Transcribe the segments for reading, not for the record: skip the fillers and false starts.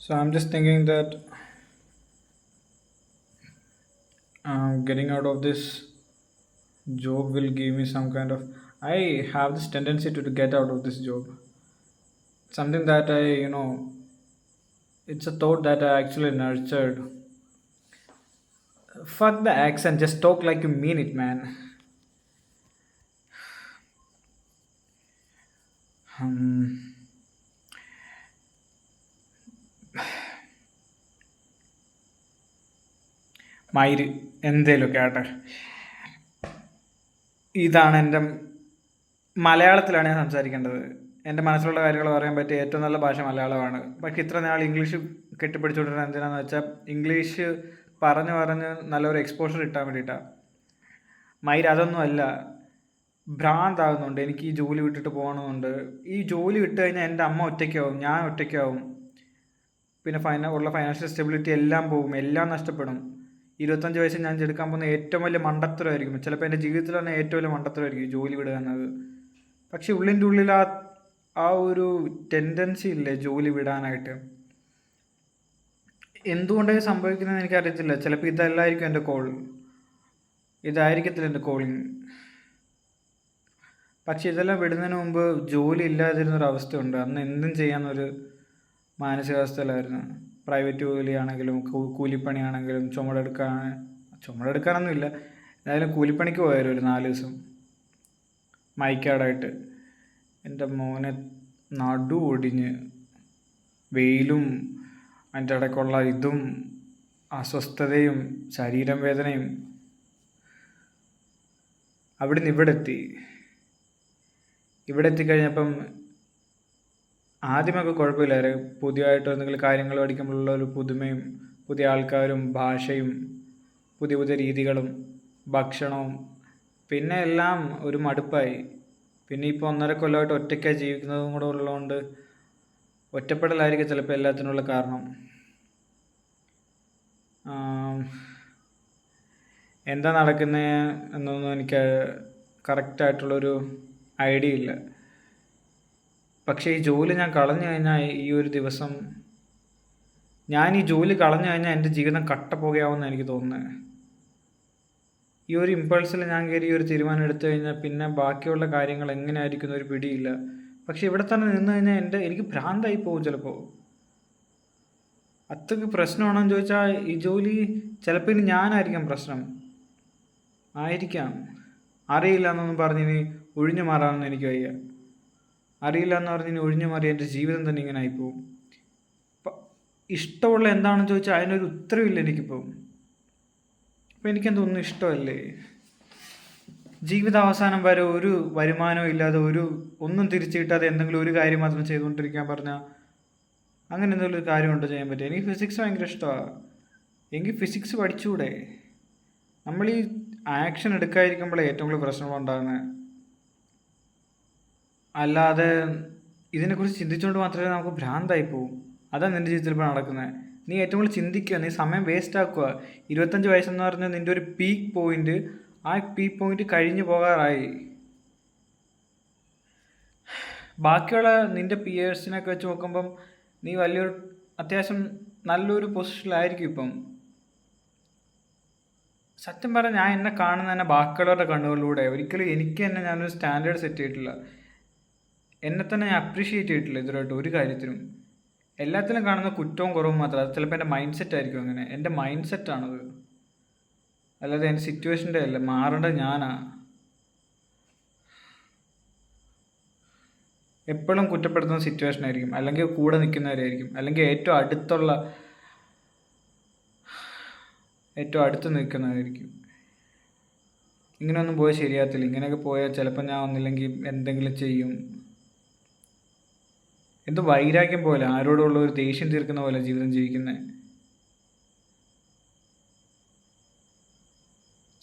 So I'm just thinking that getting out of this job will give me some kind of. I have this tendency to get out of this job. Something that it's a thought that I actually nurtured. Fuck the accent, just talk like you mean it, man. Hmm. മയിര് എന്തേലൊക്കെ ആട്ടെ. ഇതാണ് എൻ്റെ മലയാളത്തിലാണ് ഞാൻ സംസാരിക്കേണ്ടത്. എൻ്റെ മനസ്സിലുള്ള കാര്യങ്ങൾ പറയാൻ പറ്റിയ ഏറ്റവും നല്ല ഭാഷ മലയാളമാണ്. പക്ഷെ ഇത്ര നാൾ ഇംഗ്ലീഷ് കെട്ടിപ്പിടിച്ചുകൊണ്ടിരുന്നത് എന്തിനാന്ന് വെച്ചാൽ ഇംഗ്ലീഷ് പറഞ്ഞ് പറഞ്ഞ് നല്ലൊരു എക്സ്പോഷർ കിട്ടാൻ വേണ്ടിയിട്ടാണ്. മയിര് അതൊന്നും അല്ല. ഭ്രാന്താകുന്നുണ്ട്. എനിക്ക് ഈ ജോലി വിട്ടിട്ട് പോകണമെന്നുണ്ട്. ഈ ജോലി വിട്ട് കഴിഞ്ഞാൽ എൻ്റെ അമ്മ ഒറ്റയ്ക്കാവും, ഞാൻ ഒറ്റയ്ക്കാവും. പിന്നെ ഉള്ള ഫൈനാൻഷ്യൽ സ്റ്റെബിലിറ്റി എല്ലാം പോകും, എല്ലാം നഷ്ടപ്പെടും. 25 വയസ്സിൽ ഞാൻ എടുക്കാൻ പോകുന്ന ഏറ്റവും വലിയ മണ്ടത്തരമായിരിക്കും. ചിലപ്പോൾ എൻ്റെ ജീവിതത്തിൽ തന്നെ ഏറ്റവും വലിയ മണ്ടത്തരമായിരിക്കും ഈ ജോലി വിടുക എന്നത്. പക്ഷെ ഉള്ളിൻ്റെ ഉള്ളിൽ ആ ഒരു ടെൻഡൻസി ഇല്ലേ ജോലി വിടാനായിട്ട്. എന്തുകൊണ്ടാണ് സംഭവിക്കുന്നതെന്ന് എനിക്കറിയത്തില്ല. ചിലപ്പോൾ ഇതല്ലായിരിക്കും എൻ്റെ കോൾ, ഇതായിരിക്കത്തില്ല എൻ്റെ കോളിങ്. പക്ഷെ ഇതെല്ലാം വിടുന്നതിന് മുമ്പ് ജോലി ഇല്ലാതിരുന്നൊരവസ്ഥയുണ്ട്. അന്ന് എന്തും ചെയ്യാമെന്നൊരു മാനസികാവസ്ഥയിലായിരുന്നു. പ്രൈവറ്റ് ജോലിയാണെങ്കിലും കൂലിപ്പണിയാണെങ്കിലും ചുമടെടുക്കാനൊന്നുമില്ല, എന്തായാലും കൂലിപ്പണിക്ക് പോയാലും ഒരു 4 ദിവസം മൈക്കാടായിട്ട്. എൻ്റെ മോനെ നടു ഒടിഞ്ഞ് വെയിലും അതിൻ്റെ ഇടയ്ക്കുള്ള ഇതും അസ്വസ്ഥതയും ശരീരം വേദനയും അവിടുന്ന് ഇവിടെ എത്തിക്കഴിഞ്ഞപ്പം ആദ്യമൊക്കെ കുഴപ്പമില്ലായിരുന്നു. പുതിയതായിട്ട് എന്തെങ്കിലും കാര്യങ്ങൾ പഠിക്കുമ്പോഴുള്ള ഒരു പുതുമയും പുതിയ ആൾക്കാരും ഭാഷയും പുതിയ പുതിയ രീതികളും ഭക്ഷണവും, പിന്നെ എല്ലാം ഒരു മടുപ്പായി. പിന്നെ ഇപ്പോൾ 1.5 കൊല്ലമായിട്ട് ഒറ്റയ്ക്കായി ജീവിക്കുന്നതും കൂടെ ഉള്ളതുകൊണ്ട് ഒറ്റപ്പെടലായിരിക്കും ചിലപ്പോൾ എല്ലാത്തിനുള്ള കാരണം. എന്താ നടക്കുന്നത് എന്നൊന്നും എനിക്ക് കറക്റ്റായിട്ടുള്ളൊരു ഐഡിയ ഇല്ല. പക്ഷേ ഈ ജോലി ഞാൻ കളഞ്ഞു കഴിഞ്ഞാൽ ഈ ജോലി കളഞ്ഞു കഴിഞ്ഞാൽ എൻ്റെ ജീവിതം കട്ടപ്പുകയാവുമെന്ന് എനിക്ക് തോന്നുന്നത്. ഈ ഒരു ഇമ്പൾസിൽ ഞാൻ കയറി ഈ ഒരു തീരുമാനം എടുത്തു കഴിഞ്ഞാൽ പിന്നെ ബാക്കിയുള്ള കാര്യങ്ങൾ എങ്ങനെയായിരിക്കും ഒരു പിടിയില്ല. പക്ഷെ ഇവിടെ തന്നെ നിന്ന് കഴിഞ്ഞാൽ എനിക്ക് ഭ്രാന്തായി പോകും ചിലപ്പോൾ. അത്രയ്ക്ക് പ്രശ്നമാണെന്ന് ചോദിച്ചാൽ ഈ ജോലി ചിലപ്പോൾ ഇനി ഞാനായിരിക്കാം പ്രശ്നം. ആയിരിക്കാം, അറിയില്ല എന്നൊന്നും പറഞ്ഞിനി ഒഴിഞ്ഞു മാറാമെന്ന് എനിക്ക് വയ്യ. അറിയില്ല എന്ന് പറഞ്ഞിനി ഒഴിഞ്ഞു മാറി എൻ്റെ ജീവിതം തന്നെ ഇങ്ങനെ ആയിപ്പോവും. ഇഷ്ടമുള്ള എന്താണെന്ന് ചോദിച്ചാൽ അതിനൊരു ഉത്തരവില്ല എനിക്കിപ്പോൾ. അപ്പം എനിക്കെന്തൊന്നും ഇഷ്ടമല്ലേ. ജീവിതാവസാനം വരെ ഒരു വരുമാനവും ഇല്ലാതെ ഒന്നും തിരിച്ചു കിട്ടാതെ എന്തെങ്കിലും ഒരു കാര്യം മാത്രം ചെയ്തുകൊണ്ടിരിക്കാൻ പറഞ്ഞാൽ അങ്ങനെ എന്തെങ്കിലും ഒരു കാര്യമുണ്ടോ ചെയ്യാൻ പറ്റുക? എനിക്ക് ഫിസിക്സ് ഭയങ്കര ഇഷ്ടമാണ്. എങ്കിൽ ഫിസിക്സ് പഠിച്ചുകൂടെ? നമ്മൾ ഈ ആക്ഷൻ എടുക്കാതിരിക്കുമ്പോഴേ ഏറ്റവും കൂടുതൽ പ്രശ്നങ്ങളുണ്ടാകുന്നത്. അല്ലാതെ ഇതിനെക്കുറിച്ച് ചിന്തിച്ചുകൊണ്ട് മാത്രമേ നമുക്ക് ഭ്രാന്തായി പോവും. അതാണ് നിൻ്റെ ജീവിതത്തിൽ ഇപ്പോൾ നടക്കുന്നത്. നീ ഏറ്റവും കൂടുതൽ ചിന്തിക്കുക, നീ സമയം വേസ്റ്റ് ആക്കുക. 25 വയസ്സെന്ന് പറഞ്ഞാൽ നിൻ്റെ ഒരു പീക്ക് പോയിന്റ്, ആ പീക്ക് പോയിന്റ് കഴിഞ്ഞു പോകാറായി. ബാക്കിയുള്ള നിൻ്റെ പിയേഴ്സിനൊക്കെ വെച്ച് നോക്കുമ്പം നീ അത്യാവശ്യം നല്ലൊരു പൊസിഷനിലായിരിക്കും ഇപ്പം. സത്യം പറഞ്ഞാൽ ഞാൻ എന്നെ കാണുന്ന തന്നെ ബാക്കിയുള്ളവരുടെ കണ്ണുകളിലൂടെ. ഒരിക്കലും എനിക്ക് തന്നെ ഞാനൊരു സ്റ്റാൻഡേർഡ് സെറ്റ് ചെയ്തിട്ടില്ല. എന്നെ തന്നെ ഞാൻ അപ്രീഷിയേറ്റ് ചെയ്തിട്ടില്ല ഇതുവരായിട്ട് ഒരു കാര്യത്തിനും. എല്ലാത്തിലും കാണുന്ന കുറ്റവും കുറവും മാത്രം. അത് ചിലപ്പോൾ എൻ്റെ മൈൻഡ് സെറ്റ് ആയിരിക്കും. അങ്ങനെ എൻ്റെ മൈൻഡ് സെറ്റാണത്, അല്ലാതെ എൻ്റെ സിറ്റുവേഷൻ്റെ അല്ല. മാറേണ്ടത് ഞാനാ. എപ്പോഴും കുറ്റപ്പെടുത്തുന്ന സിറ്റുവേഷൻ ആയിരിക്കും, അല്ലെങ്കിൽ കൂടെ നിൽക്കുന്നവരായിരിക്കും, അല്ലെങ്കിൽ ഏറ്റവും അടുത്ത് നിൽക്കുന്നവരായിരിക്കും. ഇങ്ങനെയൊന്നും പോയാൽ ശരിയാകത്തില്ല. ഇങ്ങനെയൊക്കെ പോയാൽ ചിലപ്പോൾ ഞാൻ ഒന്നില്ലെങ്കിൽ എന്തെങ്കിലും ചെയ്യും. എന്തോ വൈരാഗ്യം പോലെ, ആരോടുള്ള ഒരു ദേഷ്യം തീർക്കുന്ന പോലെ ജീവിതം ജീവിക്കുന്നത്.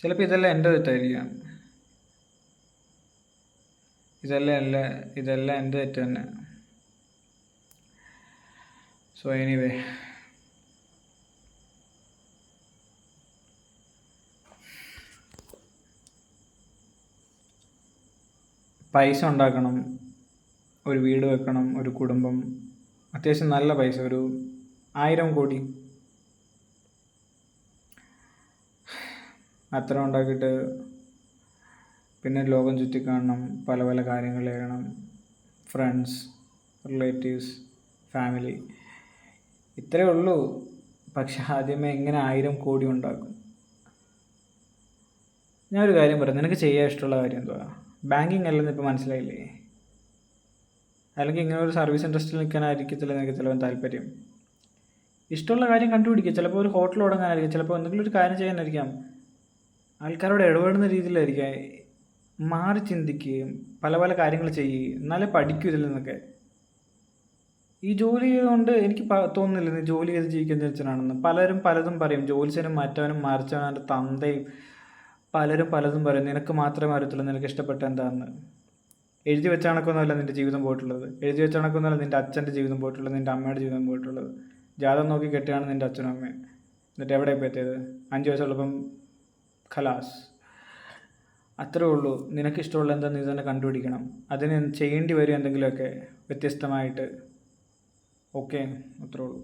ചിലപ്പോൾ ഇതെല്ലാം എൻ്റെ തെറ്റായിരിക്കാം. ഇതെല്ലാം എൻ്റെ തെറ്റ് തന്നെ. സോ എനിവേ, പൈസ ഉണ്ടാക്കണം, ഒരു വീട് വെക്കണം, ഒരു കുടുംബം, അത്യാവശ്യം നല്ല പൈസ, ഒരു 1000 കോടി അത്ര ഉണ്ടാക്കിയിട്ട് പിന്നെ ലോകം ചുറ്റിക്കാണണം, പല പല കാര്യങ്ങൾ ചെയ്യണം, ഫ്രണ്ട്സ്, റിലേറ്റീവ്സ്, ഫാമിലി, ഇത്രയേ ഉള്ളൂ. പക്ഷെ ആദ്യമേ എങ്ങനെ 1000 കോടി ഉണ്ടാക്കും? ഞാനൊരു കാര്യം പറയാം, നിനക്ക് ചെയ്യാൻ ഇഷ്ടമുള്ള കാര്യം എന്തുവാ? ബാങ്കിങ് അല്ലെന്ന് ഇപ്പോൾ മനസ്സിലായില്ലേ? അല്ലെങ്കിൽ ഇങ്ങനെ ഒരു സർവീസ് ഇൻഡസ്ട്രിയിൽ നിൽക്കാനായിരിക്കത്തില്ല നിനക്ക് ചിലപ്പോൾ താല്പര്യം. ഇഷ്ടമുള്ള കാര്യം കണ്ടുപിടിക്കുക. ചിലപ്പോൾ ഒരു ഹോട്ടൽ തുടങ്ങാനായിരിക്കും, ചിലപ്പോൾ എന്തെങ്കിലും ഒരു കാര്യം ചെയ്യാനായിരിക്കാം, ആൾക്കാരോട് ഇടപെടുന്ന രീതിയിലായിരിക്കാം. മാറി ചിന്തിക്കുകയും പല പല കാര്യങ്ങൾ ചെയ്യുകയും എന്നാലേ പഠിക്കൂ ഇതിൽ നിന്നൊക്കെ. ഈ ജോലി ചെയ്തുകൊണ്ട് എനിക്ക് തോന്നുന്നില്ല നീ ജോലി ചെയ്ത് ജീവിക്കുന്ന അച്ഛനാണെന്ന്. പലരും പലതും പറയും, ജോലിച്ചനും മറ്റവനും മറിച്ചവനും തന്തയും പലരും പലതും പറയും. നിനക്ക് മാത്രമേ അറിയത്തുള്ളൂ നിനക്ക് ഇഷ്ടപ്പെട്ട എന്താണെന്ന്. എഴുതി വെച്ച കണക്കൊന്നുമല്ല നിൻ്റെ ജീവിതം പോയിട്ടുള്ളത്, എഴുതി വെച്ച കണക്കൊന്നുമല്ല നിൻ്റെ അച്ഛൻ്റെ ജീവിതം പോയിട്ടുള്ളത്, നിൻ്റെ അമ്മയുടെ ജീവിതം പോയിട്ടുള്ളത്. ജാതകം നോക്കി കെട്ടിയാണ് നിൻ്റെ അച്ഛനും അമ്മയും. എന്നിട്ട് എവിടെ ഇപ്പോൾ എത്തിയത്? 5 വയസ്സുള്ളപ്പം ഖലാസ്. അത്രേ ഉള്ളൂ. നിനക്കിഷ്ടമുള്ള എന്താ നീ തന്നെ കണ്ടുപിടിക്കണം. അതിന് ചെയ്യേണ്ടി വരും എന്തെങ്കിലുമൊക്കെ വ്യത്യസ്തമായിട്ട്. ഓക്കെ, അത്രേ ഉള്ളൂ.